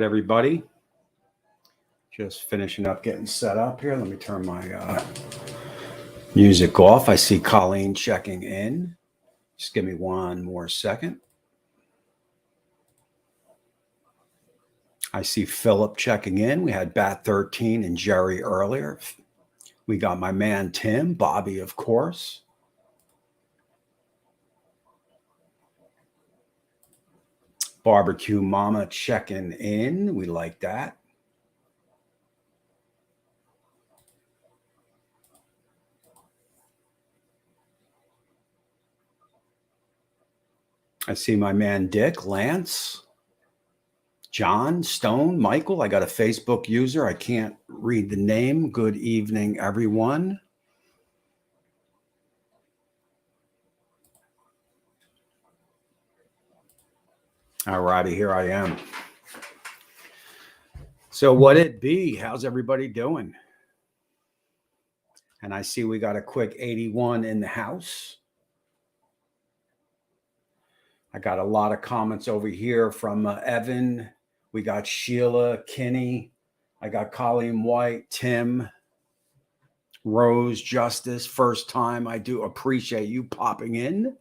everybody? Just finishing up getting set up here. Let me turn my music off. I see Colleen checking in. Just give me one more second. I see Philip checking in. We had Bat 13 and Jerry earlier. We got my man Tim, Bobby, of course. Barbecue Mama checking in. We like that. I see my man Dick, Lance, John, Stone, Michael. I got a Facebook user. I can't read the name. Good evening, everyone. All righty, here I am. So what it be? How's everybody doing? And I see we got a quick 81 in the house. I got a lot of comments over here from Evan. We got Sheila, Kinney. I got Colleen White, Tim, Rose, Justice. First time. I do appreciate you popping in.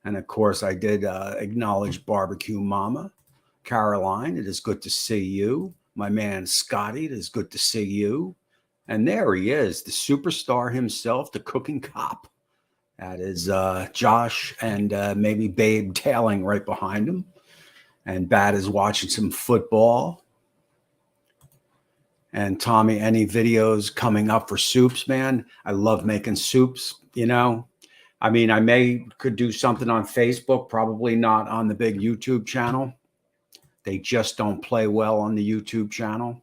And of course, I did acknowledge Barbecue Mama. Caroline, it is good to see you. My man Scotty, it is good to see you. And there he is, the superstar himself, the cooking cop. That is Josh and maybe Babe tailing right behind him. And Bat is watching some football. And Tommy, any videos coming up for soups, man? I love making soups, you know. I mean, could do something on Facebook, probably not on the big YouTube channel. They just don't play well on the YouTube channel.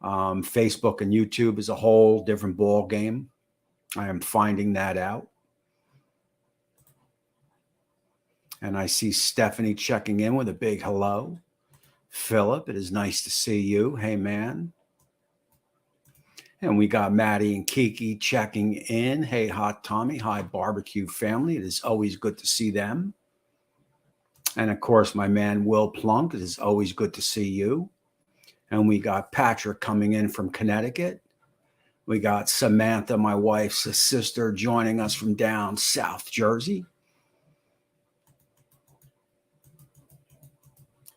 Facebook and YouTube is a whole different ball game. I am finding that out. And I see Stephanie checking in with a big hello. Philip, it is nice to see you. Hey, man. And we got Maddie and Kiki checking in. Hey, Hot Tommy. Hi, Barbecue family. It is always good to see them. And, of course, my man Will Plunk. It is always good to see you. And we got Patrick coming in from Connecticut. We got Samantha, my wife's sister, joining us from down South Jersey.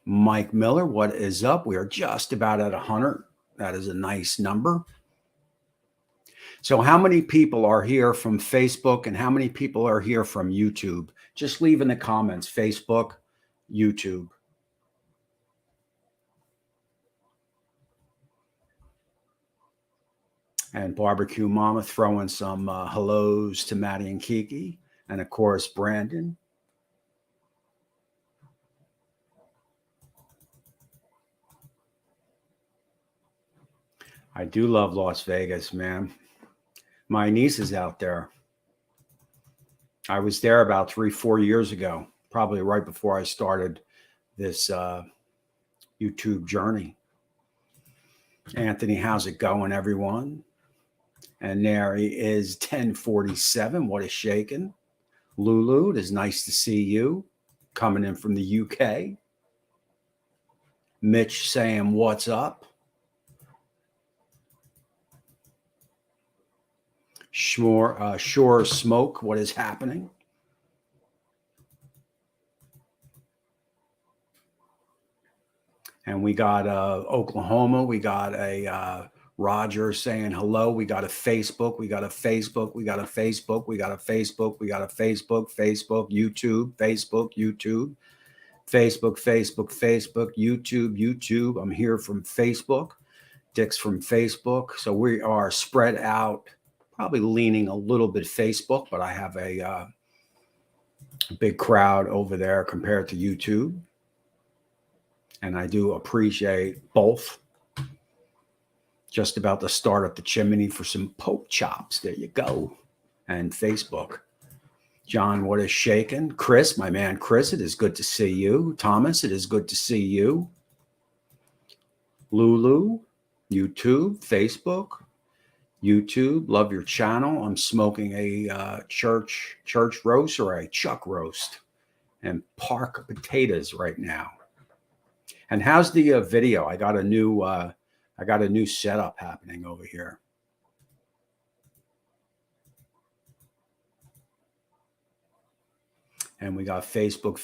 Mike Miller, what is up? We are just about at 100. That is a nice number. So how many people are here from Facebook and how many people are here from YouTube? Just leave in the comments, Facebook, YouTube. And Barbecue Mama throwing some hellos to Maddie and Kiki. And, of course, Brandon. I do love Las Vegas, man. My niece is out there. I was there about 3-4 years ago, probably right before I started this YouTube journey. Anthony, how's it going, everyone? And there he is, 1047. What is shaking? Lulu, it is nice to see you coming in from the UK. Mitch saying, what's up? Sure Smoke, what is happening? And we got Oklahoma. We got a Roger saying hello. We got a Facebook. We got a Facebook. We got a Facebook. We got a Facebook. We got a Facebook. Facebook, YouTube, Facebook, YouTube, Facebook, Facebook, Facebook, YouTube, YouTube. I'm here from Facebook. Dick's from Facebook. So we are spread out. Probably leaning a little bit Facebook, but I have a big crowd over there compared to YouTube. And I do appreciate both. Just about to start up the chimney for some pork chops. There you go. And Facebook. John, what is shaking? Chris, my man Chris, it is good to see you. Thomas, it is good to see you. Lulu, YouTube, Facebook. YouTube, love your channel. I'm smoking a church roast or a chuck roast and park potatoes right now. And how's the video? I got a new setup happening over here. And we got Facebook,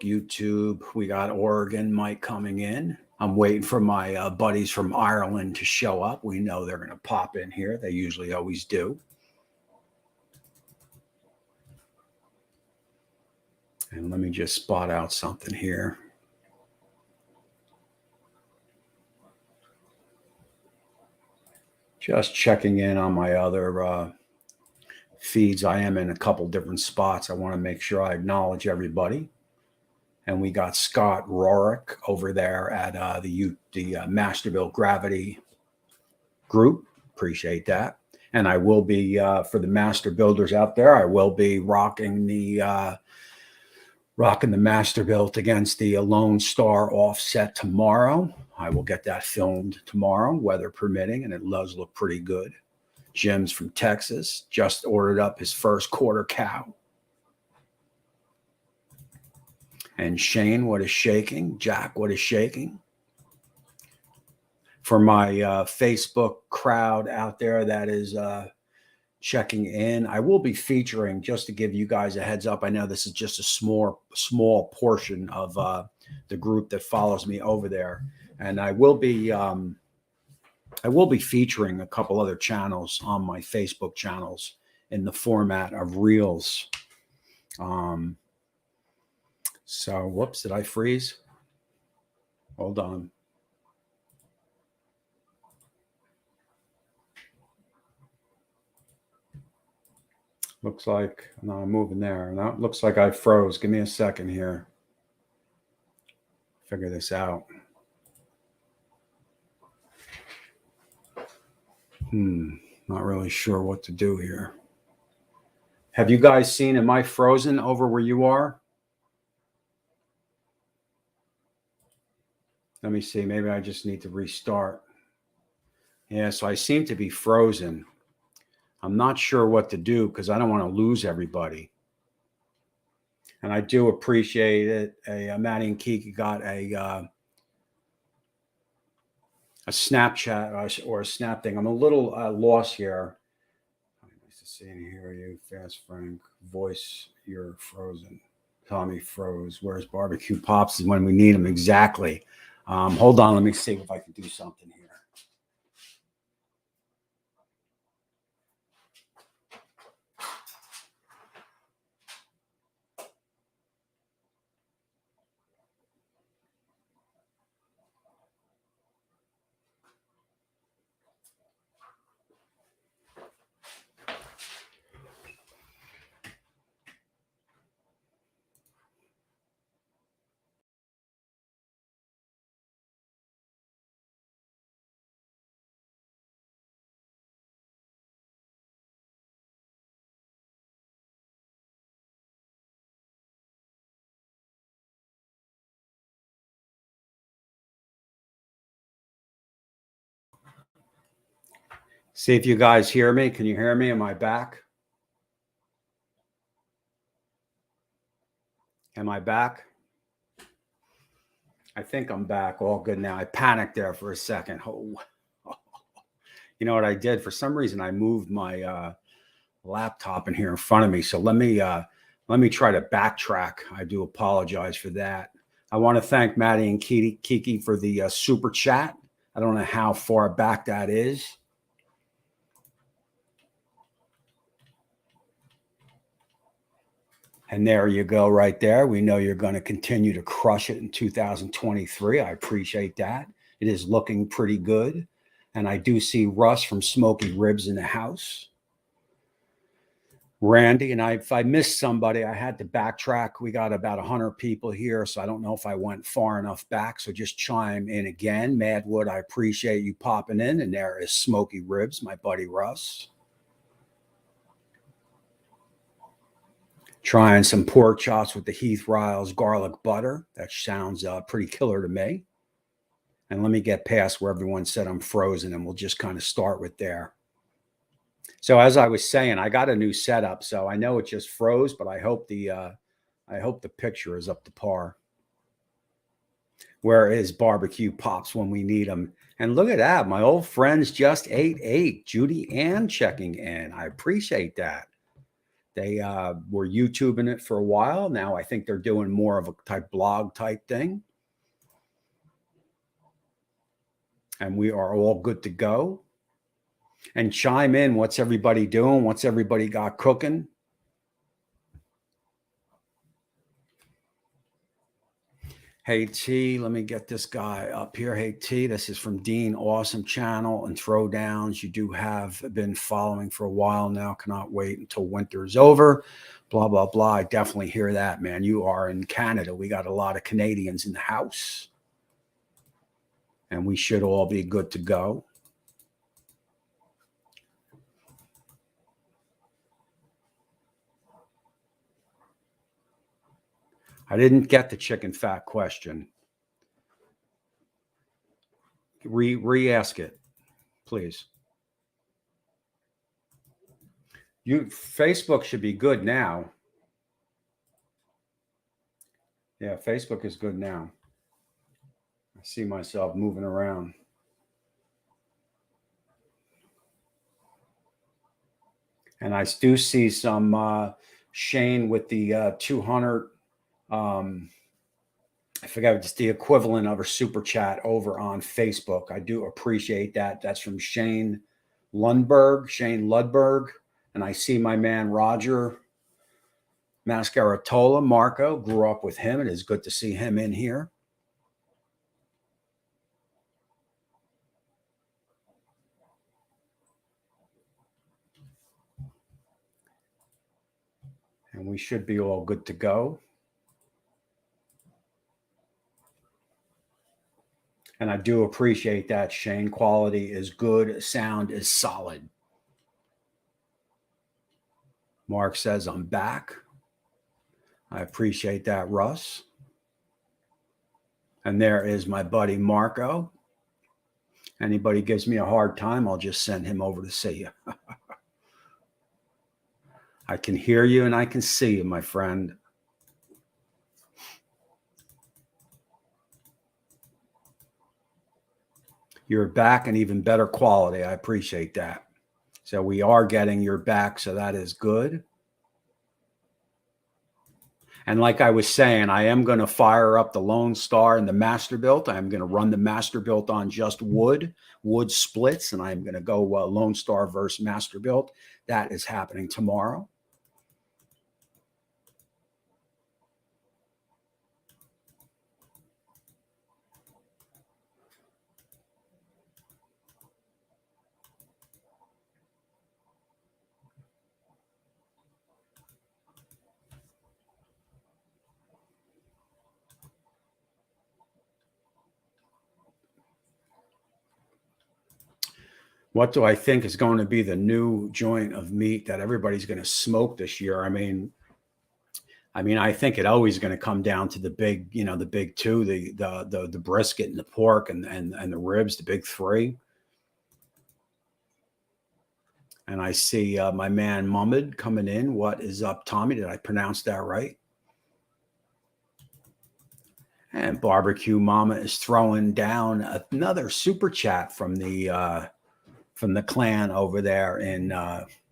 YouTube. We got Oregon Mike coming in. I'm waiting for my buddies from Ireland to show up. We know they're going to pop in here. They usually always do. And let me just spot out something here. Just checking in on my other feeds. I am in a couple different spots. I want to make sure I acknowledge everybody. And we got Scott Rorick over there at the Masterville Gravity group. Appreciate that. And I will be, for the master builders out there, I will be rocking the Masterbuilt against the Lone Star offset tomorrow. I will get that filmed tomorrow, weather permitting, and it does look pretty good. Jim's from Texas, just ordered up his first quarter cow. And Shane, what is shaking? Jack, what is shaking? For my Facebook crowd out there that is checking in, I will be featuring, just to give you guys a heads up, I know this is just a small portion of the group that follows me over there, and I will be featuring a couple other channels on my Facebook channels in the format of reels. So, whoops, did I freeze? Hold on. Looks like, no, I'm moving there. Now it looks like I froze. Give me a second here. Figure this out. Not really sure what to do here. Have you guys seen, am I frozen over where you are? Let me see. Maybe I just need to restart. Yeah, so I seem to be frozen. I'm not sure what to do because I don't want to lose everybody. And I do appreciate it. Maddie and Kiki got a Snapchat or a Snap thing. I'm a little lost here. Nice to see and hear you. Fast Frank. Voice, you're frozen. Tommy froze. Where's Barbecue Pops when we need him? Exactly. Hold on. Let me see if I can do something here. See if you guys hear me. Can you hear me? Am I back? Am I back? I think I'm back. All good now. I panicked there for a second. Oh. You know what I did? For some reason, I moved my laptop in here in front of me. So let me try to backtrack. I do apologize for that. I want to thank Maddie and Kiki for the super chat. I don't know how far back that is. And there you go right there. We know you're going to continue to crush it in 2023. I appreciate that. It is looking pretty good. And I do see Russ from Smoky Ribs in the house. Randy, and if I missed somebody, I had to backtrack. We got about 100 people here, so I don't know if I went far enough back. So just chime in again. Madwood, I appreciate you popping in. And there is Smoky Ribs, my buddy Russ. Trying some pork chops with the Heath Riles garlic butter. That sounds pretty killer to me. And let me get past where everyone said I'm frozen, and we'll just kind of start with there. So as I was saying, I got a new setup, so I know it just froze, but I hope the picture is up to par. Where is barbecue pops when we need them? And look at that. My old friends just ate. Judy Ann checking in. I appreciate that. They were YouTubing it for a while. Now I think they're doing more of a type blog type thing. And we are all good to go. And chime in. What's everybody doing? What's everybody got cooking? Hey T, let me get this guy up here. Hey T, this is from Dean. Awesome channel and throwdowns. You do have been following for a while now. Cannot wait until winter's over. Blah, blah, blah. I definitely hear that, man. You are in Canada. We got a lot of Canadians in the house. And we should all be good to go. I didn't get the chicken fat question. Re-ask it, please. Facebook should be good now. Yeah, Facebook is good now. I see myself moving around. And I do see some Shane with the 200. I forget, it's the equivalent of a super chat over on Facebook. I do appreciate that. That's from Shane Ludberg. And I see my man Roger Mascaratola, Marco, grew up with him. It is good to see him in here. And we should be all good to go. And I do appreciate that, Shane. Quality is good. Sound is solid. Mark says, I'm back. I appreciate that, Russ. And there is my buddy, Marco. Anybody gives me a hard time, I'll just send him over to see you. I can hear you and I can see you, my friend. You're back and even better quality. I appreciate that. So we are getting your back, so that is good. And like I was saying, I am going to fire up the Lone Star and the Masterbuilt. I'm going to run the Masterbuilt on just wood splits, and I'm going to go Lone Star versus Masterbuilt. That is happening tomorrow. What do I think is going to be the new joint of meat that everybody's going to smoke this year? I mean, I think it always going to come down to the big, the big two, the brisket and the pork and the ribs, the big three. And I see my man Muhammad coming in. What is up, Tommy? Did I pronounce that right? And Barbecue Mama is throwing down another super chat from the clan over there in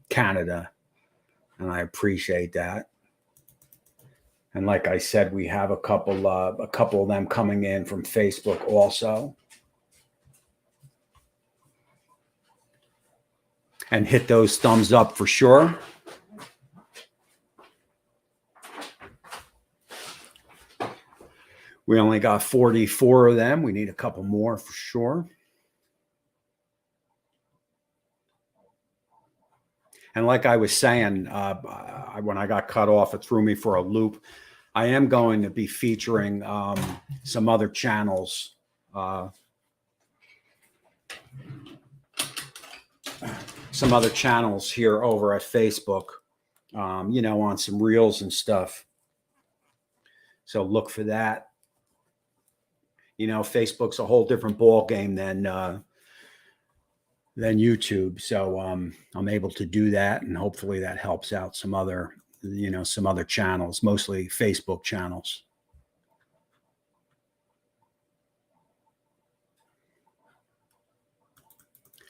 Canada. And I appreciate that. And like I said, we have a couple of them coming in from Facebook also. And hit those thumbs up for sure. We only got 44 of them. We need a couple more for sure. And like I was saying, when I got cut off, it threw me for a loop. I am going to be featuring some other channels. Some other channels here over at Facebook, on some reels and stuff. So look for that. Facebook's a whole different ball game than YouTube. So I'm able to do that, and hopefully that helps out some other channels, mostly Facebook channels.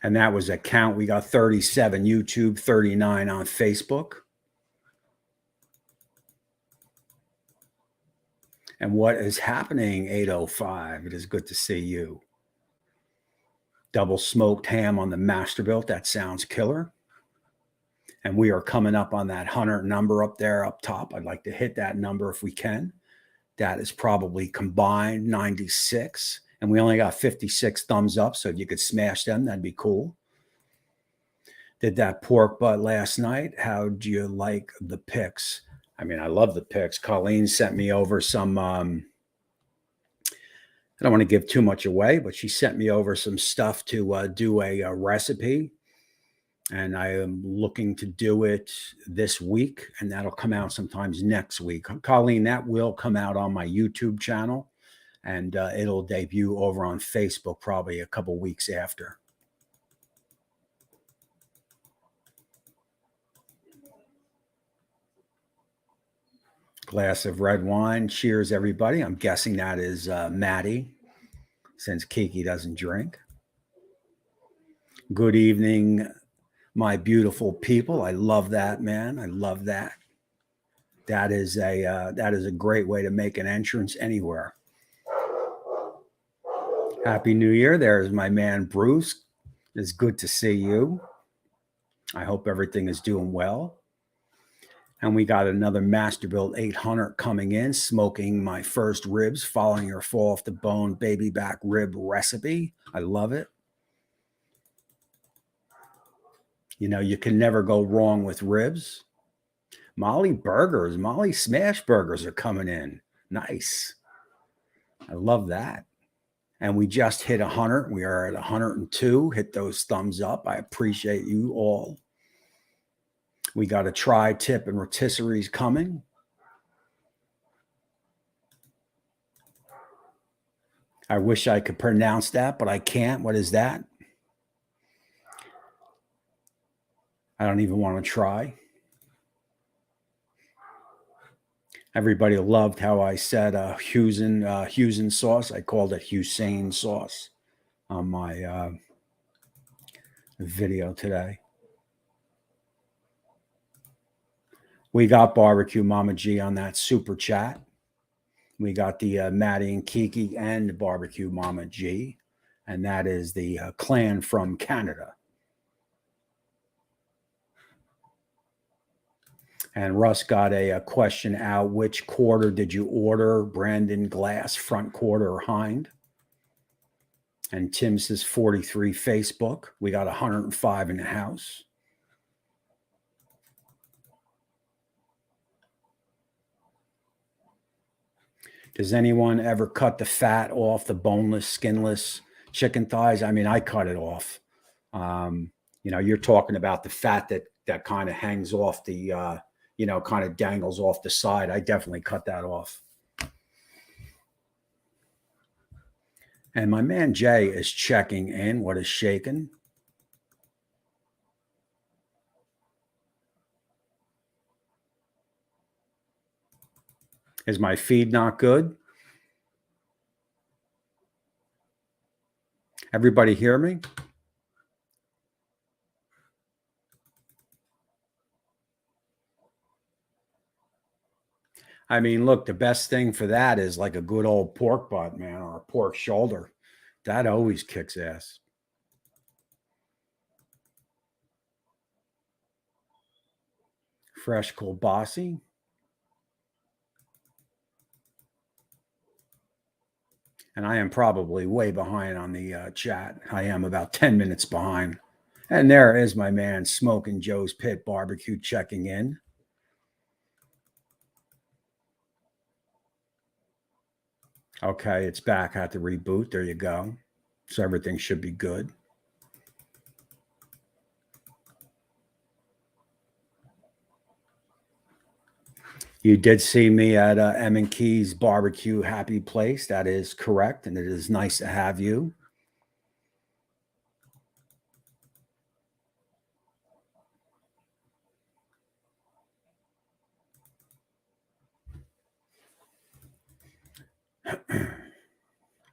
And that was a count. We got 37 YouTube, 39 on Facebook. And what is happening, 805? It is good to see you. Double smoked ham on the Masterbuilt. That sounds killer. And we are coming up on that 100 number up there up top. I'd like to hit that number if we can. That is probably combined 96. And we only got 56 thumbs up. So if you could smash them, that'd be cool. Did that pork butt last night. How do you like the pics? I mean, I love the pics. Colleen sent me over some, I don't want to give too much away, but she sent me over some stuff to do a recipe. And I am looking to do it this week, and that'll come out sometimes next week. Colleen, that will come out on my YouTube channel, and it'll debut over on Facebook probably a couple weeks after. Glass of red wine. Cheers, everybody. I'm guessing that is Maddie, since Kiki doesn't drink. Good evening, my beautiful people. I love that, man. I love that. That is a great way to make an entrance anywhere. Happy New Year. There's my man Bruce. It's good to see you. I hope everything is doing well. And we got another Masterbuilt 800 coming in, smoking my first ribs, following your fall off the bone baby back rib recipe. I love it. You know, you can never go wrong with ribs. Molly Burgers, Molly Smash Burgers are coming in. Nice. I love that. And we just hit 100. We are at 102. Hit those thumbs up. I appreciate you all. We got a tri-tip and rotisseries coming. I wish I could pronounce that, but I can't. What is that? I don't even want to try. Everybody loved how I said Hussein sauce. I called it Hussein sauce on my video today. We got Barbecue Mama G on that super chat. We got the Maddie and Kiki and Barbecue Mama G. And that is the clan from Canada. And Russ got a question out. Which quarter did you order? Brandon Glass, front quarter or hind? And Tim says 43 Facebook. We got 105 in the house. Does anyone ever cut the fat off the boneless, skinless chicken thighs? I mean, I cut it off. You know, you're talking about the fat that kind of hangs off the, you know, kind of dangles off the side. I definitely cut that off. And my man Jay is checking in. What is shaking? Is my feed not good? Everybody hear me? I mean, look, the best thing for that is like a good old pork butt, man, or a pork shoulder. That always kicks ass. Fresh kielbasa. And I am probably way behind on the chat. I am about 10 minutes behind. And there is my man Smoking Joe's Pit Barbecue checking in. Okay, it's back. I had to reboot. There you go. So everything should be good. You did see me at M & Key's Barbecue Happy Place. That is correct. And it is nice to have you.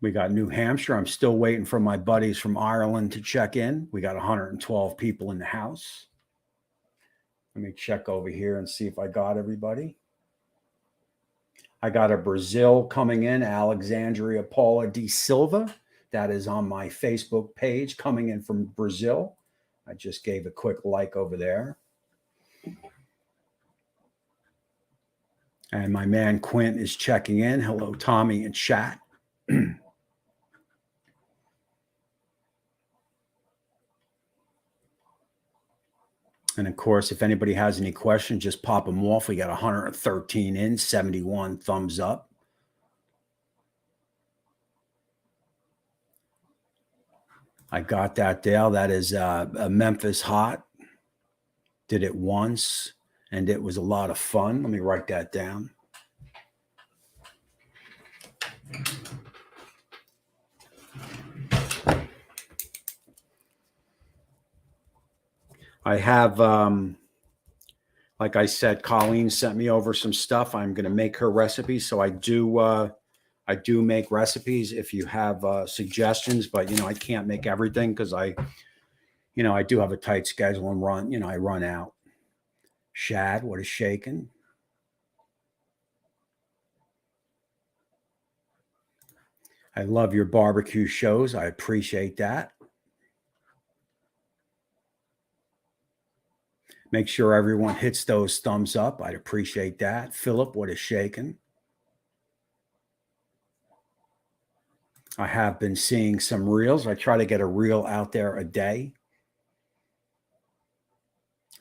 We got New Hampshire. I'm still waiting for my buddies from Ireland to check in. We got 112 people in the house. Let me check over here and see if I got everybody. I got a Brazil coming in, Alexandria Paula de Silva. That is on my Facebook page, coming in from Brazil. I just gave a quick like over there. And my man Quint is checking in. Hello, Tommy in chat. And of course, if anybody has any questions, just pop them off. We got 113 in, 71 thumbs up. I got that, Dale. That is a Memphis Hot. Did it once, and it was a lot of fun. Let me write that down. I have, like I said, Colleen sent me over some stuff. I'm going to make her recipes. So I do make recipes if you have suggestions, but I can't make everything because I do have a tight schedule and I run out. Shad, what is shaking? I love your barbecue shows. I appreciate that. Make sure everyone hits those thumbs up. I'd appreciate that. Philip, what is shaking? I have been seeing some reels. I try to get a reel out there a day.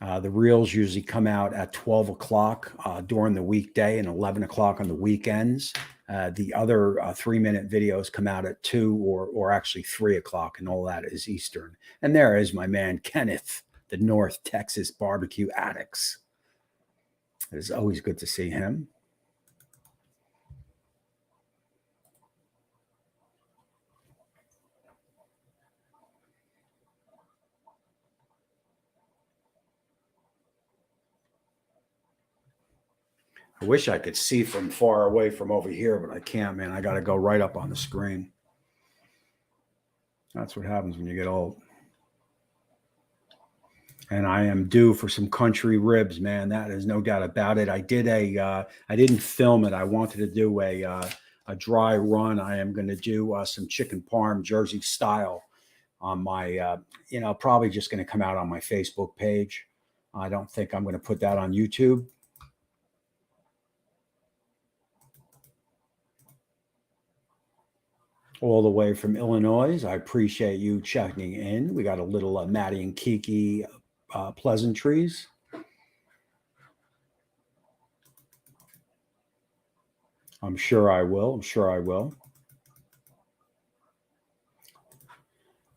The reels usually come out at 12 o'clock during the weekday and 11 o'clock on the weekends. The other 3-minute videos come out at 2 or actually 3 o'clock, and all that is Eastern. And there is my man, Kenneth, the North Texas Barbecue Addicts. It is always good to see him. I wish I could see from far away from over here, but I can't, man. I got to go right up on the screen. That's what happens when you get old. And I am due for some country ribs, man. That is no doubt about it. I didn't film it. I wanted to do a dry run. I am going to do some chicken parm Jersey style on my, probably just going to come out on my Facebook page. I don't think I'm going to put that on YouTube. All the way from Illinois. I appreciate you checking in. We got a little Maddie and Kiki pleasantries. I'm sure I will.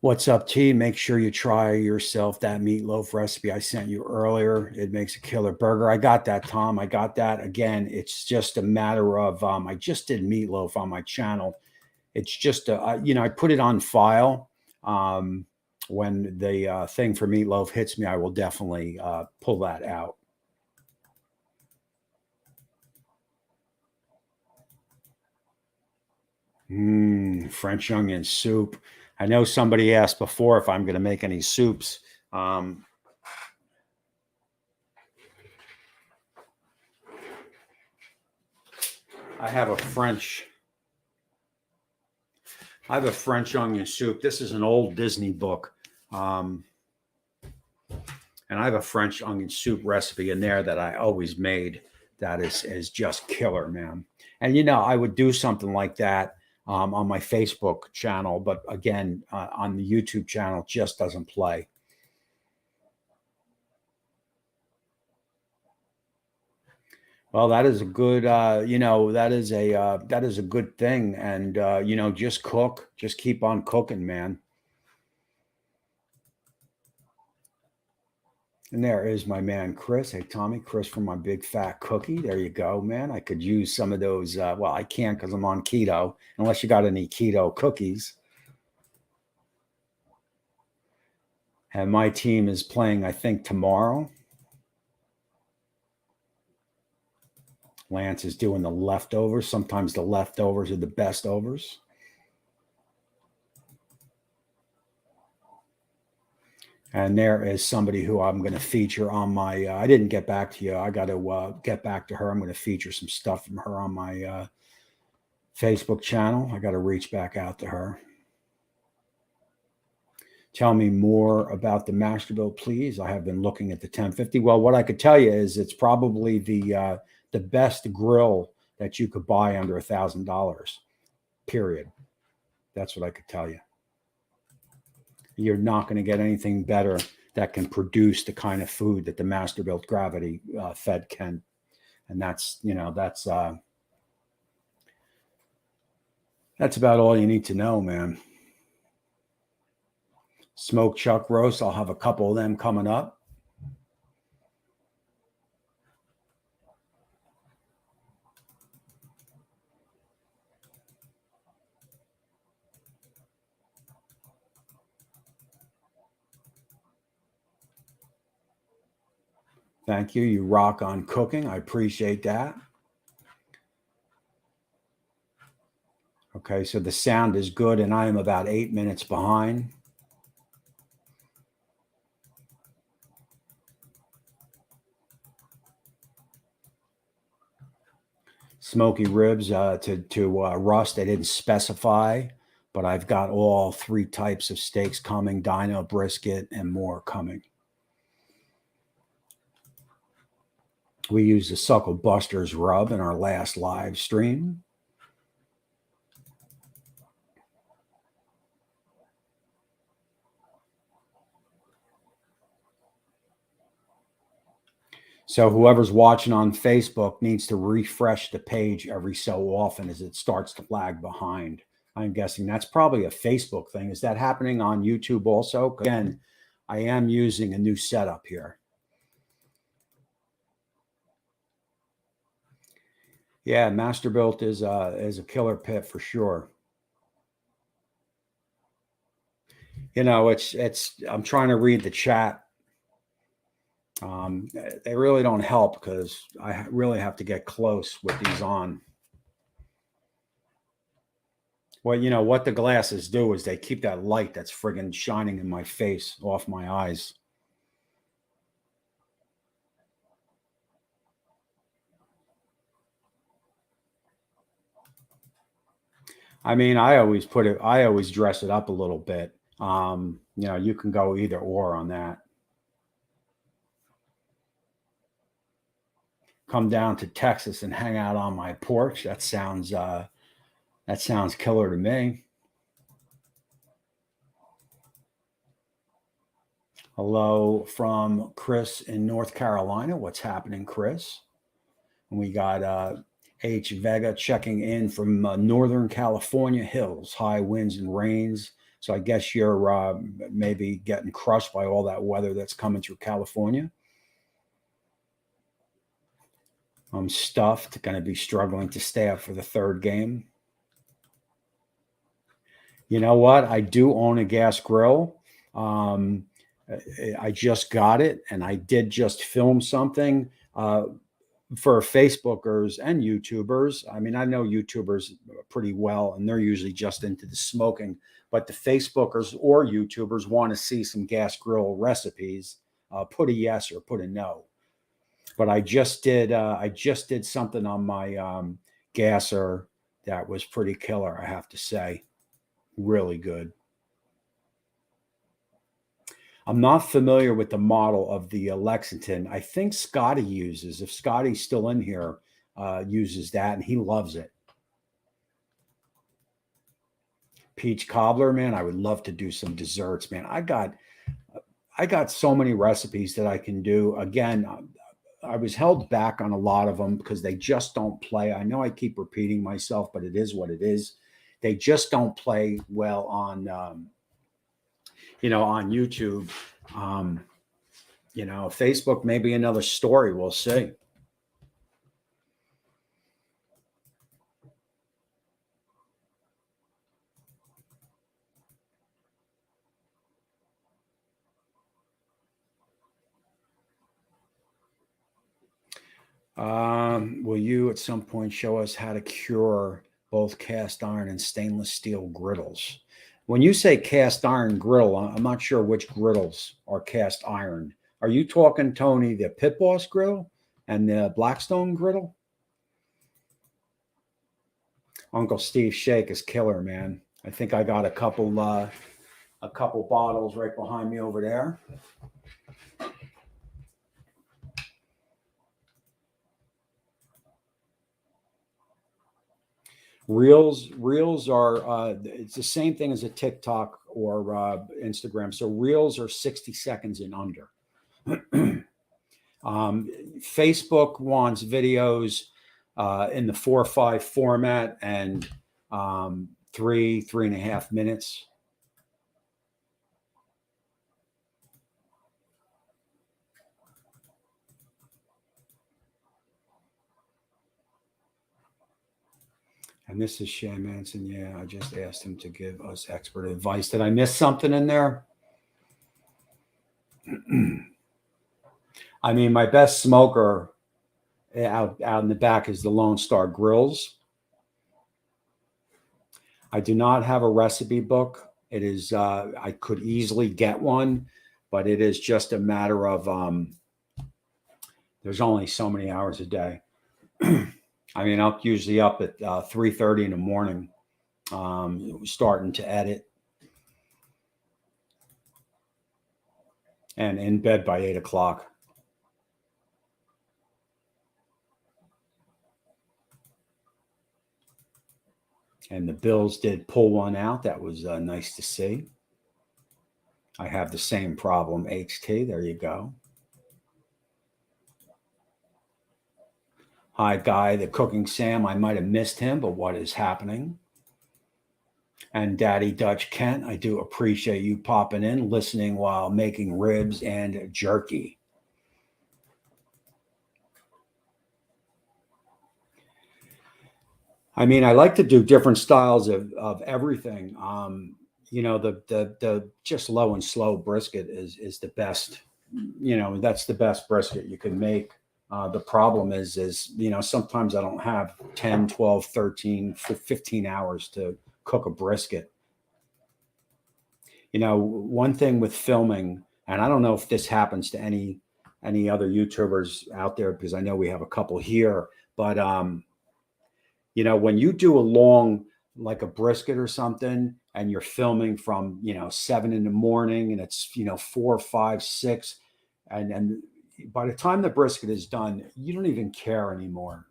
What's up, T? Make sure you try yourself that meatloaf recipe I sent you earlier. It makes a killer burger. I got that, Tom. I got that. Again, it's just a matter of I just did meatloaf on my channel. It's just I put it on file. When the thing for meatloaf hits me, I will definitely pull that out. French onion soup. I know somebody asked before if I'm going to make any soups. I have a French onion soup. This is an old Disney book. And I have a French onion soup recipe in there that I always made that is just killer, man. And, I would do something like that on my Facebook channel. But again, on the YouTube channel, it just doesn't play. Well, that is a good, that is a good thing. And, just cook, just keep on cooking, man. And there is my man, Chris. Hey, Tommy, Chris from my Big Fat Cookie. There you go, man. I could use some of those. Well, I can't because I'm on keto, unless you got any keto cookies. And my team is playing, I think, tomorrow. Lance is doing the leftovers. Sometimes the leftovers are the best overs. And there is somebody who I'm going to feature on my. I didn't get back to you. I got to get back to her. I'm going to feature some stuff from her on my Facebook channel. I got to reach back out to her. Tell me more about the Masterbuilt, please. I have been looking at the 1050. Well, what I could tell you is it's probably the best grill that you could buy under $1,000. Period. That's what I could tell you. You're not going to get anything better that can produce the kind of food that the Masterbuilt gravity fed can, and that's about all you need to know, man. Smoked chuck roast. I'll have a couple of them coming up. Thank you. You rock on cooking. I appreciate that. Okay, so the sound is good, and I am about 8 minutes behind. Smoky ribs to rust. They didn't specify, but I've got all 3 types of steaks coming: dino, brisket, and more coming. We used the Suckle Busters rub in our last live stream. So whoever's watching on Facebook needs to refresh the page every so often as it starts to lag behind. I'm guessing that's probably a Facebook thing. Is that happening on YouTube also? Again, I am using a new setup here. Yeah, Masterbuilt is a killer pit for sure. You know, it's I'm trying to read the chat. They really don't help because I really have to get close with these on. Well, you know what the glasses do is they keep that light that's friggin' shining in my face off my eyes. I mean, I always dress it up a little bit. You know, you can go either or on that. Come down to Texas and hang out on my porch. That sounds killer to me. Hello from Chris in North Carolina. What's happening, Chris? And we got H. Vega checking in from Northern California hills, high winds and rains. So I guess you're maybe getting crushed by all that weather that's coming through California. I'm stuffed, going to be struggling to stay up for the 3rd game. You know what? I do own a gas grill. I just got it, and I did just film something for Facebookers and YouTubers. I mean, I know YouTubers pretty well, and they're usually just into the smoking. But the Facebookers or YouTubers want to see some gas grill recipes. Put a yes or put a no. But I just did something on my gasser that was pretty killer, I have to say. Really good. I'm not familiar with the model of the Lexington. I think Scotty uses, if Scotty's still in here, uses that, and he loves it. Peach cobbler, man, I would love to do some desserts, man. I got so many recipes that I can do. Again, I was held back on a lot of them because they just don't play. I know I keep repeating myself, but it is what it is. They just don't play well on on YouTube. Facebook may be another story. We'll see. Will you at some point show us how to cure both cast iron and stainless steel griddles? When you say cast iron griddle, I'm not sure which griddles are cast iron. Are you talking, Tony, the Pit Boss griddle and the Blackstone griddle? Uncle Steve Shake is killer, man. I think I got a couple bottles right behind me over there. Reels are it's the same thing as a TikTok or Instagram. So reels are 60 seconds and under. Facebook wants videos in the 4:5 format and 3.5 minutes. And this is Shay Manson. Yeah, I just asked him to give us expert advice. Did I miss something in there? I mean, my best smoker out in the back is the Lone Star Grills. I do not have a recipe book. It is I could easily get one, but it is just a matter of there's only so many hours a day. I mean, I'm usually up at 3:30 in the morning, starting to edit, and in bed by 8 o'clock. And the Bills did pull one out. That was nice to see. I have the same problem, HT. There you go. Hi, Guy, the Cooking Sam. I might have missed him, but what is happening? And Daddy Dutch Kent, I do appreciate you popping in, listening while making ribs and jerky. I mean, I like to do different styles of everything. The just low and slow brisket is the best. That's the best brisket you can make. The problem is sometimes I don't have 10, 12, 13, 15 hours to cook a brisket. One thing with filming, and I don't know if this happens to any other YouTubers out there, because I know we have a couple here, but when you do a long, like a brisket or something, and you're filming from 7 in the morning, and it's 4, 5, 6, and by the time the brisket is done, you don't even care anymore.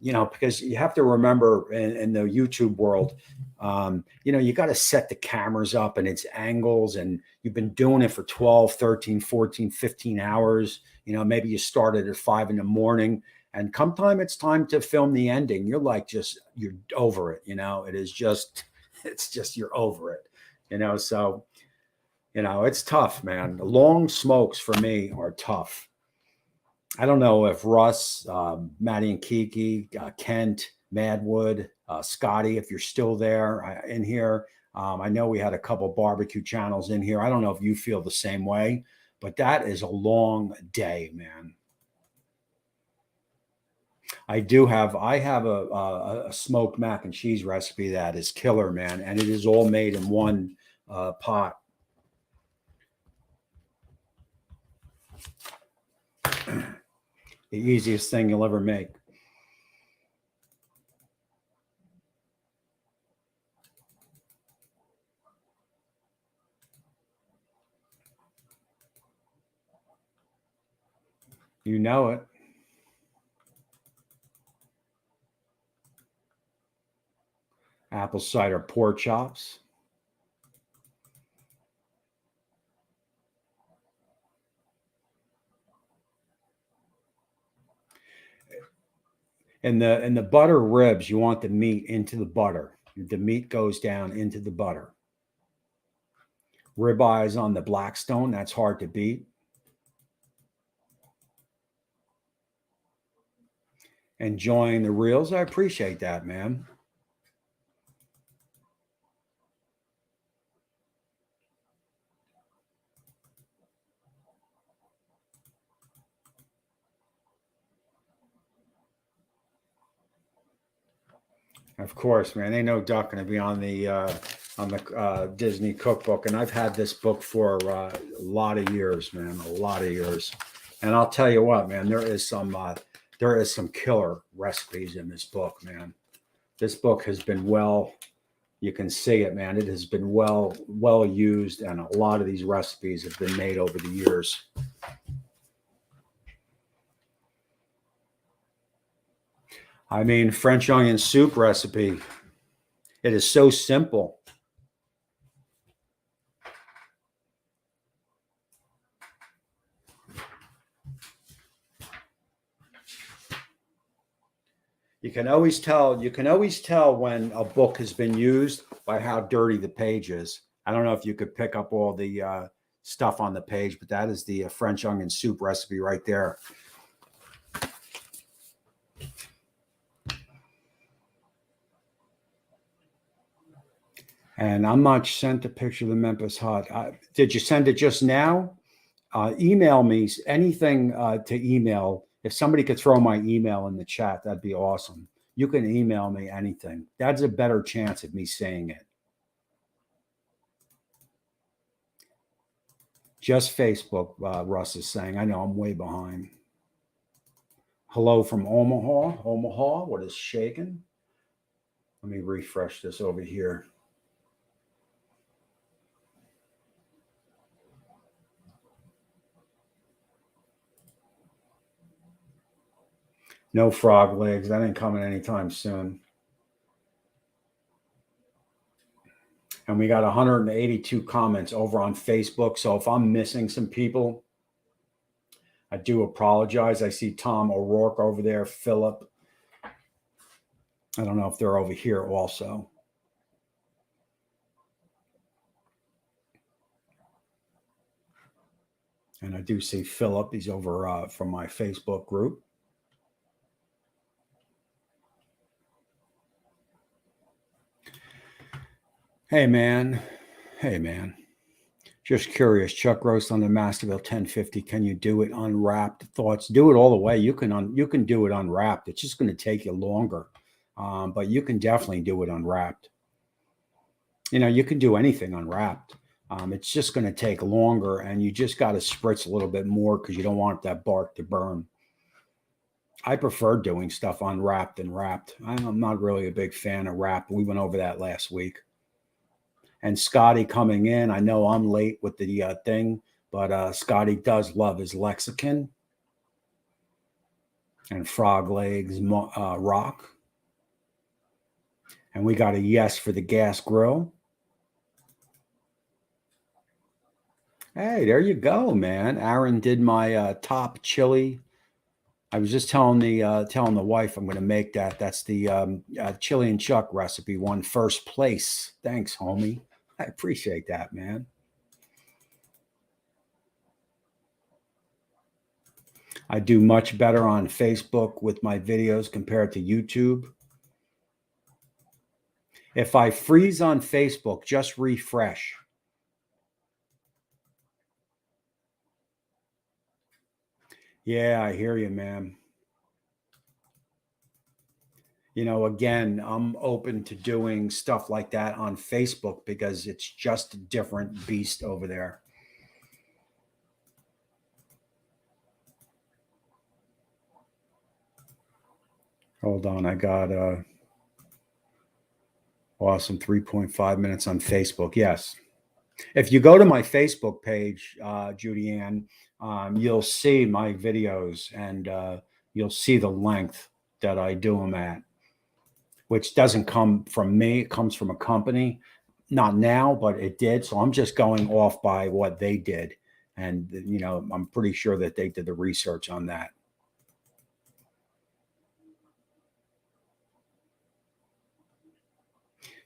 Because you have to remember in the YouTube world, you got to set the cameras up and its angles, and you've been doing it for 12, 13, 14, 15 hours. Maybe you started at 5 in the morning, and come time it's time to film the ending, you're you're over it. It is just, it's just, you're over it, so, it's tough, man. The long smokes for me are tough. I don't know if Russ, Maddie and Kiki, Kent, Madwood, Scotty, if you're still there in here. I know we had a couple barbecue channels in here. I don't know if you feel the same way, but that is a long day, man. I have a smoked mac and cheese recipe that is killer, man. And it is all made in one pot. The easiest thing you'll ever make. You know it. Apple cider pork chops. In the butter ribs, you want the meat into the butter. The meat goes down into the butter. Ribeyes on the Blackstone, that's hard to beat. Enjoying the reels, I appreciate that, man. Of course, man. Ain't no duck going to be on the on the Disney cookbook, and I've had this book for a lot of years, man, a lot of years. And I'll tell you what, man, there is some killer recipes in this book, man. This book has been you can see it, man. It has been well used, and a lot of these recipes have been made over the years. I mean, French onion soup recipe. It is so simple. You can always tell when a book has been used by how dirty the page is. I don't know if you could pick up all the stuff on the page, but that is the French onion soup recipe right there. And I'm not sent a picture of the Memphis Hut. Did you send it just now? Email me anything to email. If somebody could throw my email in the chat, that'd be awesome. You can email me anything. That's a better chance of me saying it. Just Facebook, Russ is saying. I know I'm way behind. Hello from Omaha. Omaha, what is shaking? Let me refresh this over here. No frog legs. That ain't coming anytime soon. And we got 182 comments over on Facebook. So if I'm missing some people, I do apologize. I see Tom O'Rourke over there, Philip. I don't know if they're over here also. And I do see Philip. He's over from my Facebook group. Hey, man. Just curious. Chuck roast on the Masterville 1050. Can you do it unwrapped? Thoughts? Do it all the way. You can do it unwrapped. It's just going to take you longer, but you can definitely do it unwrapped. You can do anything unwrapped. It's just going to take longer, and you just got to spritz a little bit more because you don't want that bark to burn. I prefer doing stuff unwrapped than wrapped. I'm not really a big fan of wrapped. We went over that last week. And Scotty coming in. I know I'm late with the thing, but Scotty does love his lexicon. And frog legs rock. And we got a yes for the gas grill. Hey, there you go, man. Aaron did my top chili. I was just telling the wife I'm going to make that. That's the chili and chuck recipe. Won first place. Thanks, homie. I appreciate that, man. I do much better on Facebook with my videos compared to YouTube. If I freeze on Facebook, just refresh. Yeah, I hear you, man. Again, I'm open to doing stuff like that on Facebook because it's just a different beast over there. Hold on, I got awesome 3.5 minutes on Facebook. Yes. If you go to my Facebook page, Judy Ann, you'll see my videos and you'll see the length that I do them at, which doesn't come from me. It comes from a company. Not now, but it did. So I'm just going off by what they did. And, I'm pretty sure that they did the research on that.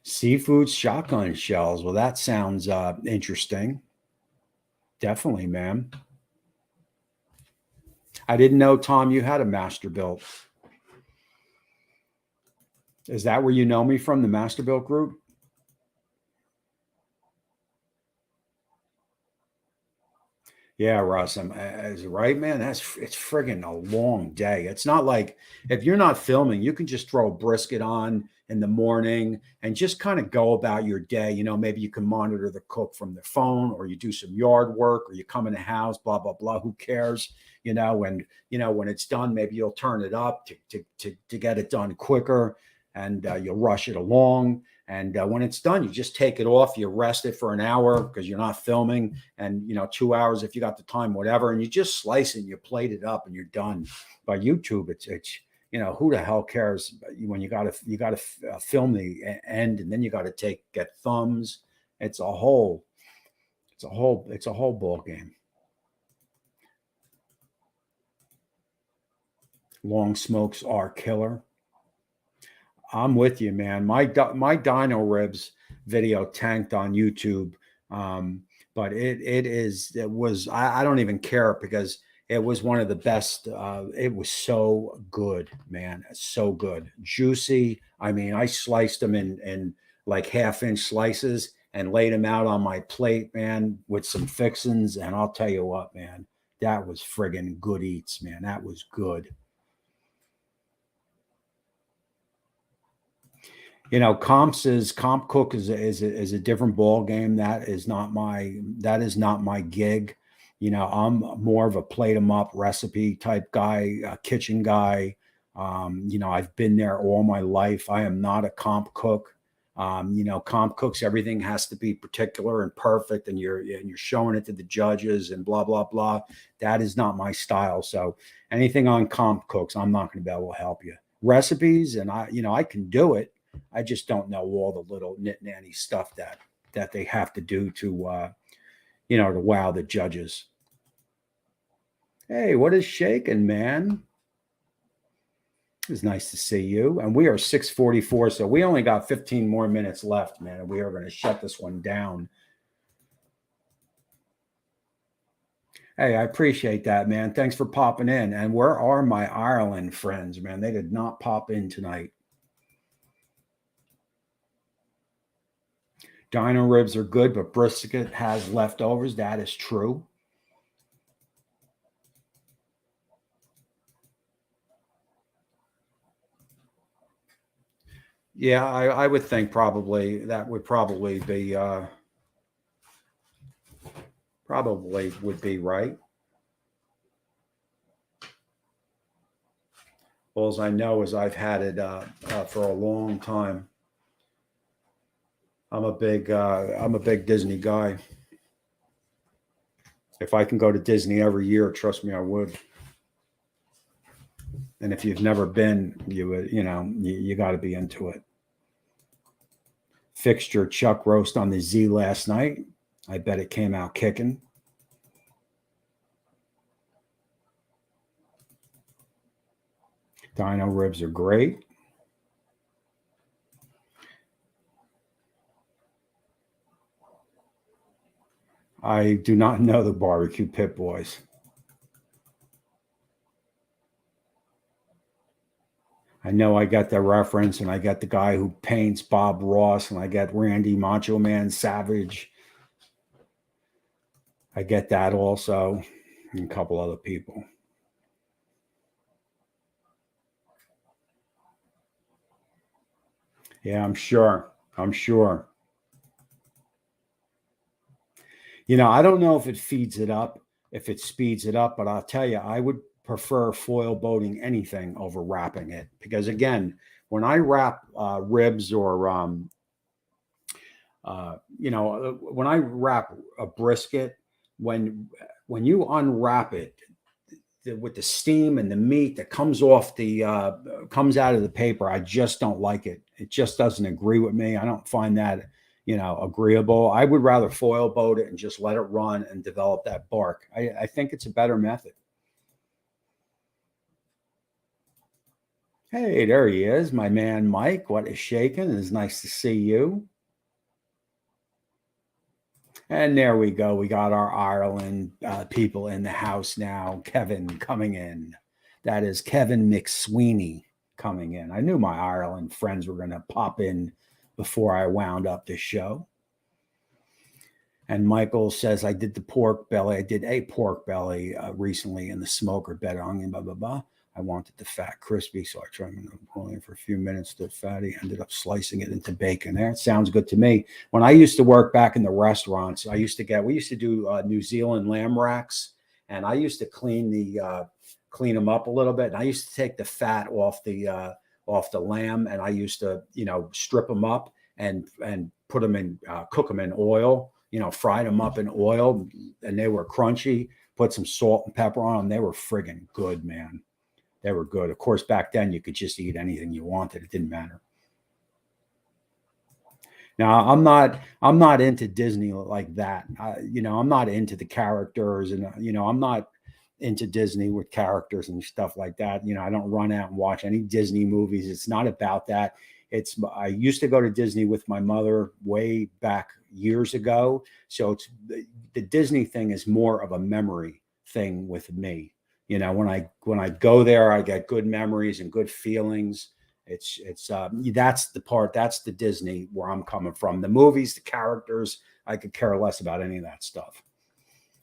Seafood shotgun shells. Well, that sounds interesting. Definitely, ma'am. I didn't know, Tom, you had a Masterbuilt. Is that where you know me from, the Masterbuilt group? Yeah, Russ, is right, man. It's friggin' a long day. It's not like if you're not filming, you can just throw a brisket on in the morning and just kind of go about your day. Maybe you can monitor the cook from the phone, or you do some yard work, or you come in the house, blah blah blah. Who cares? And when it's done, maybe you'll turn it up to get it done quicker, and you'll rush it along. And when it's done, you just take it off. You rest it for an hour because you're not filming, and 2 hours if you got the time, whatever. And you just slice it, and you plate it up, and you're done. By YouTube, it's who the hell cares when you gotta film the end, and then you got to get thumbs. It's a whole ball game. Long smokes are killer. I'm with you, man. My dino ribs video tanked on YouTube, but it was I don't even care because it was one of the best. It was so good, man, so good, juicy. I mean, I sliced them in like half-inch slices and laid them out on my plate, man, with some fixins. And I'll tell you what, man, that was friggin' good eats, man. That was good. Comp cook is a different ball game. That is not my gig. I'm more of a plate 'em up recipe type guy, a kitchen guy. I've been there all my life. I am not a comp cook. Comp cooks, everything has to be particular and perfect, and you're showing it to the judges and blah blah blah. That is not my style. So anything on comp cooks, I'm not going to be able to help you. Recipes, and I can do it. I just don't know all the little nit nanny stuff that they have to do to wow the judges. Hey, what is shaking, man? It's nice to see you. And we are 6:44, so we only got 15 more minutes left, man. And we are going to shut this one down. Hey, I appreciate that, man. Thanks for popping in. And where are my Ireland friends, man? They did not pop in tonight. Dino ribs are good, but brisket has leftovers. That is true. Yeah, I would think probably that would probably be probably would be right. All I know is I've had it for a long time. I'm a big Disney guy. If I can go to Disney every year, trust me, I would. And if you've never been, you got to be into it. Fixed your chuck roast on the Z last night. I bet it came out kicking. Dino ribs are great. I do not know the Barbecue Pit Boys. I know I got the reference, and I got the guy who paints Bob Ross, and I got Randy Macho Man Savage. I get that also, and a couple other people. Yeah, I'm sure. I'm sure. I don't know if it feeds it up, if it speeds it up, but I'll tell you, I would prefer foil boating anything over wrapping it because, again, when I wrap ribs or when I wrap a brisket, when you unwrap it, with the steam and the meat that comes out of the paper, I just don't like it. It just doesn't agree with me. I don't find that agreeable. I would rather foil boat it and just let it run and develop that bark. I think it's a better method. Hey, there he is, my man Mike. What is shaking? It's nice to see you. And there we go. We got our Ireland people in the house now. Kevin coming in. That is Kevin McSweeney coming in. I knew my Ireland friends were going to pop in before I wound up this show. And Michael says, I did the pork belly. I did a pork belly recently in the smoker, bed onion, blah, blah, blah. I wanted the fat crispy, so I tried boiling for a few minutes. The fatty ended up slicing it into bacon. There, it sounds good to me. When I used to work back in the restaurants, we used to do New Zealand lamb racks, and I used to clean them up a little bit. And I used to take the fat off the lamb, and I used to strip them up and put them in cook them in oil. Fried them up in oil, and they were crunchy. Put some salt and pepper on them. They were friggin' good, man. They were good. Of course, back then you could just eat anything you wanted. It didn't matter. Now, I'm not into Disney like that. I'm not into the characters, and I'm not into Disney with characters and stuff like that. I don't run out and watch any Disney movies. It's not about that. I used to go to Disney with my mother way back years ago. So the Disney thing is more of a memory thing with me. When I go there, I get good memories and good feelings. That's the Disney where I'm coming from. The movies, the characters, I could care less about any of that stuff.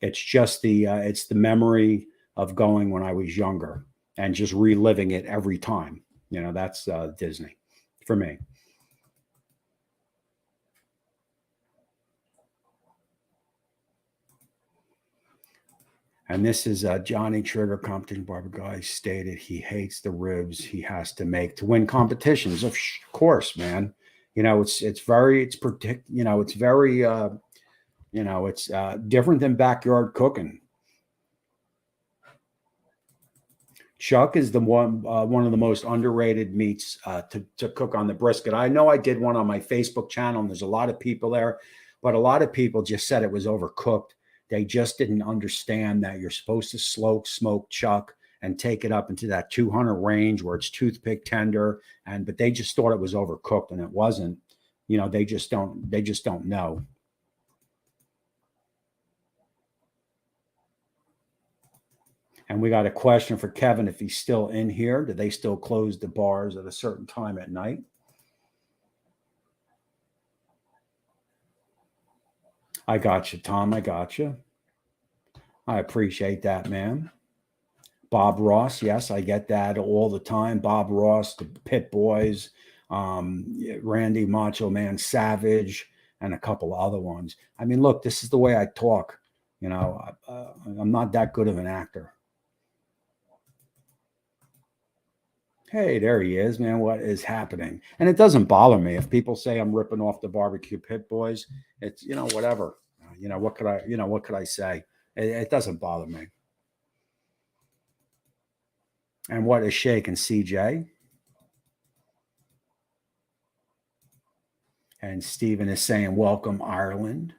It's just it's the memory of going when I was younger and just reliving it every time. That's Disney for me. And this is Johnny Trigger, competition barber guy, stated he hates the ribs he has to make to win competitions. Of course, man. It's very different than backyard cooking. Chuck is the one of the most underrated meats to cook on the brisket. I know I did one on my Facebook channel, and there's a lot of people there, but a lot of people just said it was overcooked. They just didn't understand that you're supposed to slow smoke chuck and take it up into that 200 range where it's toothpick tender. But they just thought it was overcooked, and it wasn't. They just don't know. And we got a question for Kevin if he's still in here. Do they still close the bars at a certain time at night? I got you, Tom. I got you. I appreciate that, man. Bob Ross. Yes, I get that all the time. Bob Ross, the Pit Boys, Randy Macho Man Savage, and a couple other ones. I mean, look, this is the way I talk. I'm not that good of an actor. Hey, there he is, man. What is happening? And it doesn't bother me if people say I'm ripping off the barbecue pit boys. It's whatever. What could I say? It doesn't bother me. And what is shaking, CJ? And Stephen is saying, welcome, Ireland.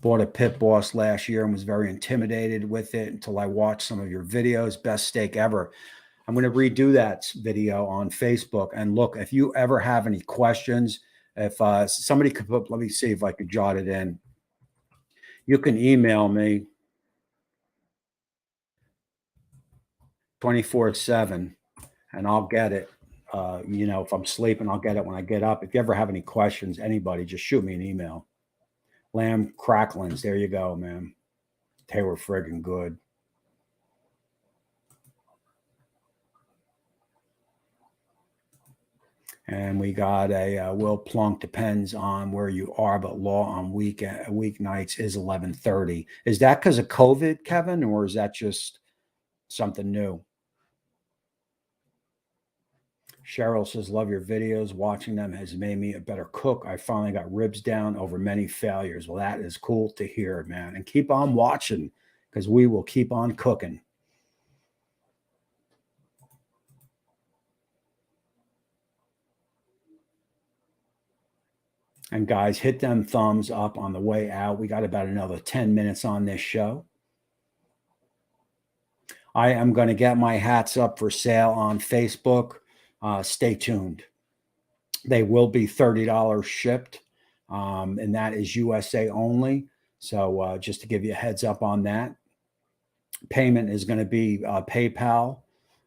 Bought a pit boss last year and was very intimidated with it until I watched some of your videos. Best steak ever. I'm going to redo that video on Facebook. And look, if you ever have any questions, if somebody could let me see if I could jot it in. You can email me 24/7 and I'll get it. If I'm sleeping, I'll get it when I get up. If you ever have any questions, anybody, just shoot me an email. Lamb cracklings. There you go, man. They were friggin' good. And we got a Will Plunk. Depends on where you are, but law on weeknights is 11:30. Is that because of COVID, Kevin, or is that just something new? Cheryl says, love your videos. Watching them has made me a better cook. I finally got ribs down over many failures. Well, that is cool to hear, man. And keep on watching because we will keep on cooking. And guys, hit them thumbs up on the way out. We got about another 10 minutes on this show. I am going to get my hats up for sale on Facebook. Stay tuned. They will be $30 shipped, and that is USA only. So just to give you a heads up on that. Payment is going to be PayPal,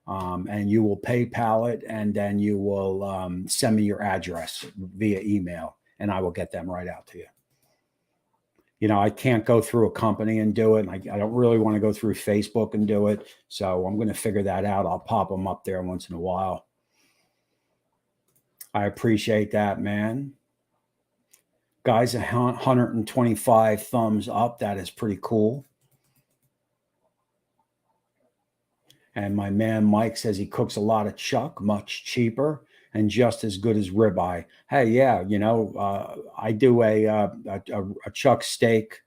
and you will PayPal it, and then you will send me your address via email. and I will get them right out to you. I can't go through a company and do it. And I don't really want to go through Facebook and do it. So I'm going to figure that out. I'll pop them up there once in a while. I appreciate that, man. Guys, 125 thumbs up. That is pretty cool. And my man Mike says he cooks a lot of chuck, much cheaper and just as good as ribeye. Hey, yeah, I do a chuck steak,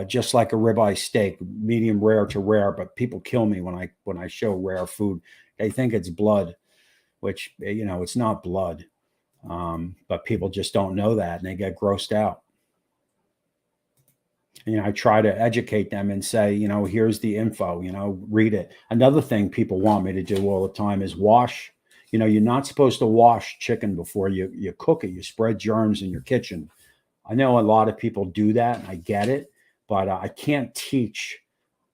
just like a ribeye steak, medium rare to rare. But people kill me when I show rare food. They think it's blood, which it's not blood. But people just don't know that, and they get grossed out. I try to educate them and say, here's the info, read it. Another thing people want me to do all the time is wash. You're not supposed to wash chicken before you cook it. You spread germs in your kitchen. I know a lot of people do that, and I get it, but I can't teach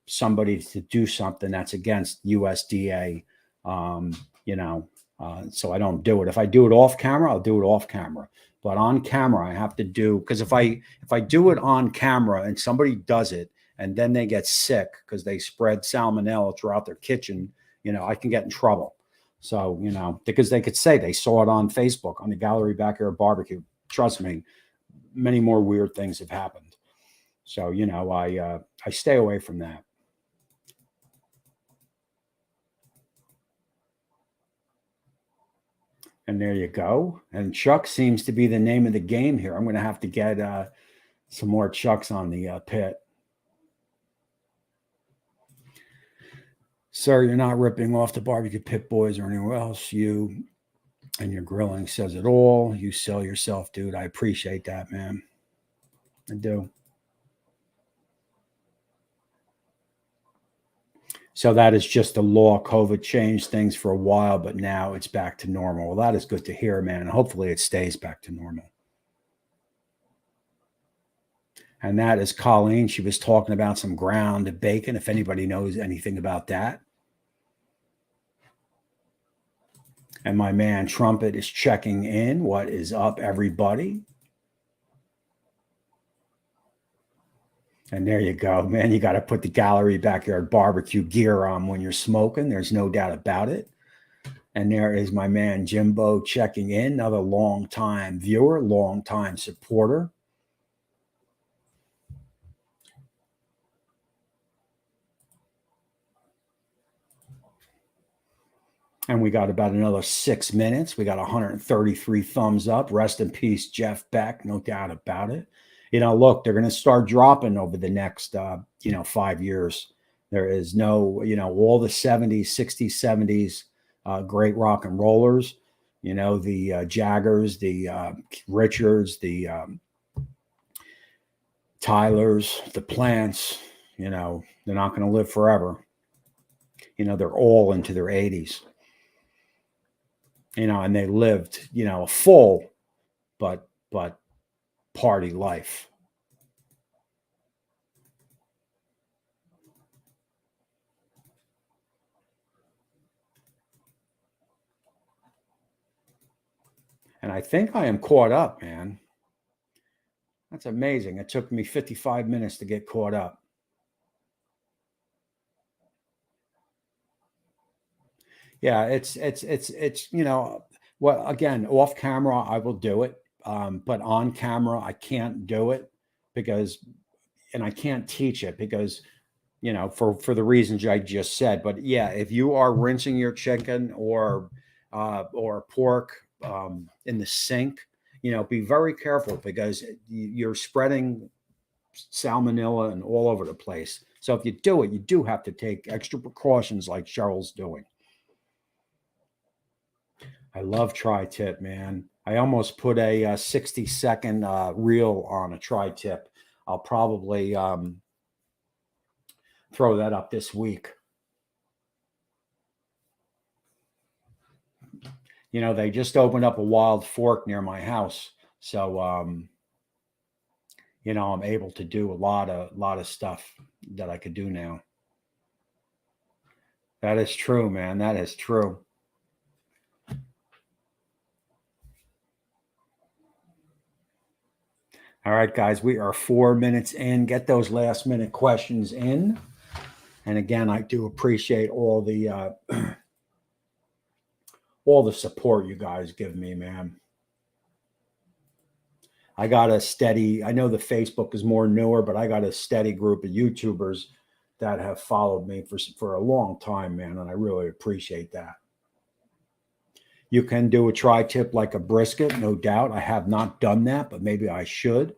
somebody to do something that's against USDA, so I don't do it. If I do it off camera, I'll do it off camera. But on camera, I have to do, because if I do it on camera and somebody does it and then they get sick because they spread salmonella throughout their kitchen, I can get in trouble. So, because they could say they saw it on Facebook on the Gallery Backyard Barbecue. Trust me, many more weird things have happened. So, I stay away from that. And there you go. And Chuck seems to be the name of the game here. I'm going to have to get some more Chucks on the pit. Sir, you're not ripping off the Barbecue Pit Boys or anywhere else. You and your grilling says it all. You sell yourself, dude. I appreciate that, man. I do. So that is just the law. COVID changed things for a while, but now it's back to normal. Well, that is good to hear, man. And hopefully it stays back to normal. And that is Colleen. She was talking about some ground bacon, if anybody knows anything about that. And my man Trumpet is checking in. What is up, everybody? And there you go, man. You got to put the Gallery Backyard Barbecue gear on when you're smoking. There's no doubt about it. And there is my man Jimbo checking in, another long-time viewer, long-time supporter. And we got about another 6 minutes. We got 133 thumbs up. Rest in peace, Jeff Beck. No doubt about it. Look, they're going to start dropping over the next, 5 years. There is no, all the 70s, 60s, 70s, great rock and rollers, the Jaggers, the Richards, the Tylers, the Plants, they're not going to live forever. They're all into their 80s. And they lived, a full, but party life. And I think I am caught up, man. That's amazing. It took me 55 minutes to get caught up. Yeah, it's well, again, off camera, I will do it. But on camera, I can't do it and I can't teach it because, for the reasons I just said. But yeah, if you are rinsing your chicken or pork in the sink, be very careful because you're spreading salmonella and all over the place. So if you do it, you do have to take extra precautions like Cheryl's doing. I love tri-tip, man. I almost put a 60-second reel on a tri-tip. I'll probably throw that up this week. They just opened up a Wild Fork near my house. So, I'm able to do a lot of stuff that I could do now. That is true, man. That is true. All right, guys, we are 4 minutes in. Get those last minute questions in. And again, I do appreciate all the support you guys give me, man. I got a steady, I know the Facebook is more newer, but I got a steady group of YouTubers that have followed me for a long time, man. And I really appreciate that. You can do a tri-tip like a brisket, no doubt. I have not done that, but maybe I should.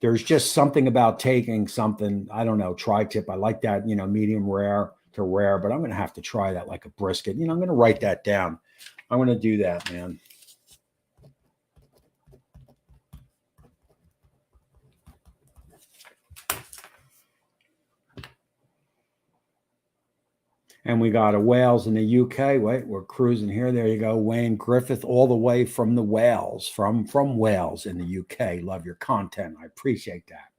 There's just something about taking something, I don't know, tri-tip. I like that, medium rare to rare, but I'm going to have to try that like a brisket. I'm going to write that down. I'm going to do that, man. And we got a Wales in the UK. Wait, we're cruising here. There you go. Wayne Griffith, all the way from the Wales, from Wales in the UK. Love your content. I appreciate that.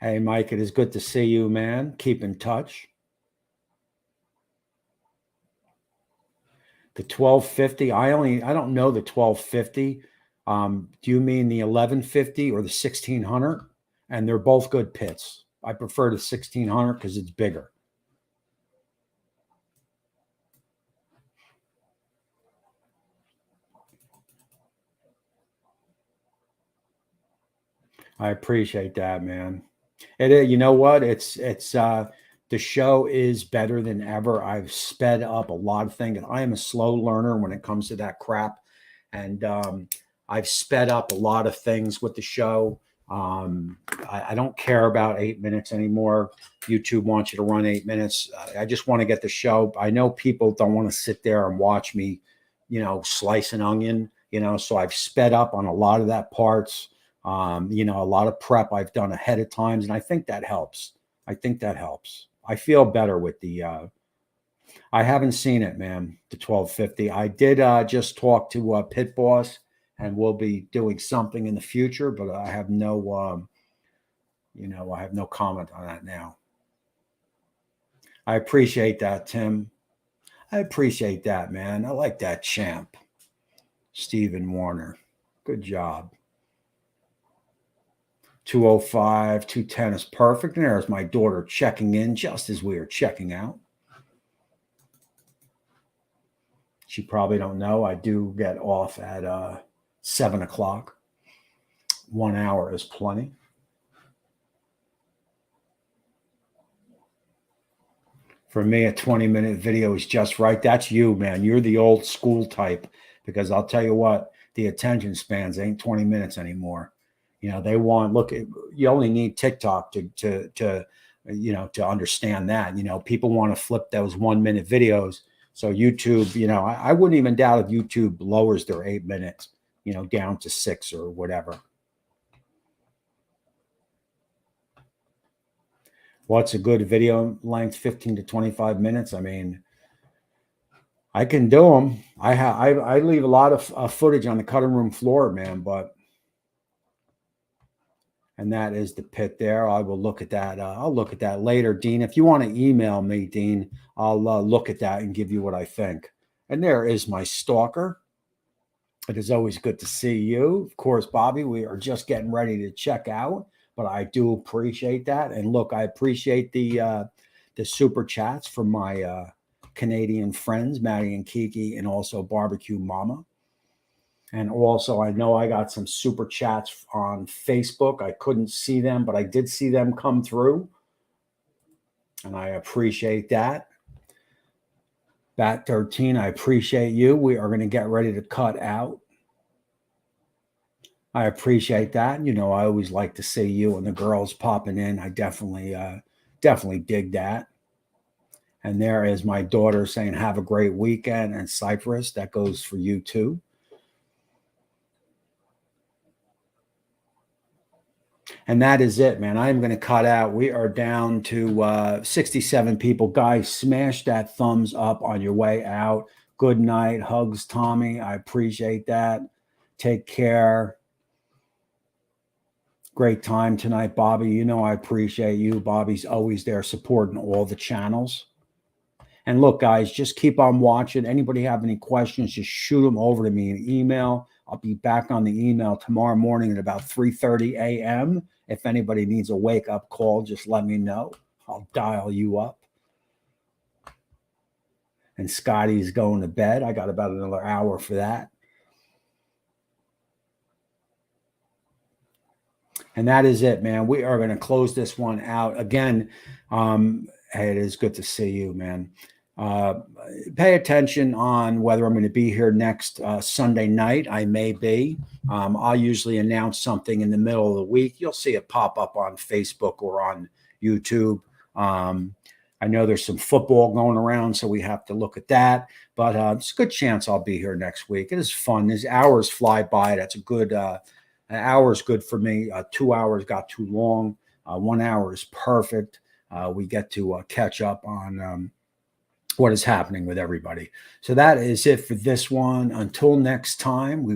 Hey, Mike, it is good to see you, man. Keep in touch. The 1250. I don't know the 1250. Do you mean the 1150 or the 1600? And they're both good pits. I prefer the 1600 because it's bigger. I appreciate that, man. You know what? It's the show is better than ever. I've sped up a lot of things. I am a slow learner when it comes to that crap, and I've sped up a lot of things with the show. I don't care about 8 minutes anymore. YouTube wants you to run 8 minutes. I just want to get the show. I know people don't want to sit there and watch me, slice an onion, so I've sped up on a lot of that parts. A lot of prep I've done ahead of times, and I think that helps. I feel better with the, I haven't seen it, man, the 1250. I did just talk to Pit Boss, and we'll be doing something in the future, but I have no, I have no comment on that now. I appreciate that, Tim. I appreciate that, man. I like that, champ. Stephen Warner. Good job. 205, 210 is perfect. And there's my daughter checking in just as we are checking out. She probably don't know. I do get off at 7 o'clock. 1 hour is plenty. For me, a 20-minute video is just right. That's you, man. You're the old school type, because I'll tell you what, the attention spans ain't 20 minutes anymore. They want, you only need TikTok to understand that. People want to flip those 1 minute videos. So YouTube, I wouldn't even doubt if YouTube lowers their 8 minutes, down to 6 or whatever. What's a good video length? 15 to 25 minutes. I mean, I can do them. I leave a lot of footage on the cutting room floor, man, and that is the pit there. I will look at that. I'll look at that later, Dean. If you want to email me, Dean, I'll look at that and give you what I think. And there is my stalker. It is always good to see you. Of course, Bobby, we are just getting ready to check out, but I do appreciate that. And look, I appreciate the super chats from my Canadian friends, Maddie and Kiki, and also Barbecue Mama. And also, I know I got some super chats on Facebook. I couldn't see them, but I did see them come through. And I appreciate that. Bat 13, I appreciate you. We are going to get ready to cut out. I appreciate that. I always like to see you and the girls popping in. I definitely dig that. And there is my daughter saying, have a great weekend. And Cypress, that goes for you too. And that is it, man. I'm going to cut out. We are down to 67 people. Guys, smash that thumbs up on your way out. Good night. Hugs, Tommy. I appreciate that. Take care. Great time tonight, Bobby. I appreciate you. Bobby's always there supporting all the channels. And look, guys, just keep on watching. Anybody have any questions, just shoot them over to me in email. I'll be back on the email tomorrow morning at about 3:30 a.m. If anybody needs a wake-up call, just let me know. I'll dial you up. And Scotty's going to bed. I got about another hour for that. And that is it, man. We are going to close this one out. Again, hey, it is good to see you, man. Pay attention on whether I'm going to be here next Sunday night. I may be. I'll usually announce something in the middle of the week. You'll see it pop up on Facebook or on YouTube. I know there's some football going around, so we have to look at that. But it's a good chance I'll be here next week. It is fun. These hours fly by. That's a good an hour is good for me. 2 hours got too long. 1 hour is perfect. We get to catch up on what is happening with everybody. So that is it for this one. Until next time, we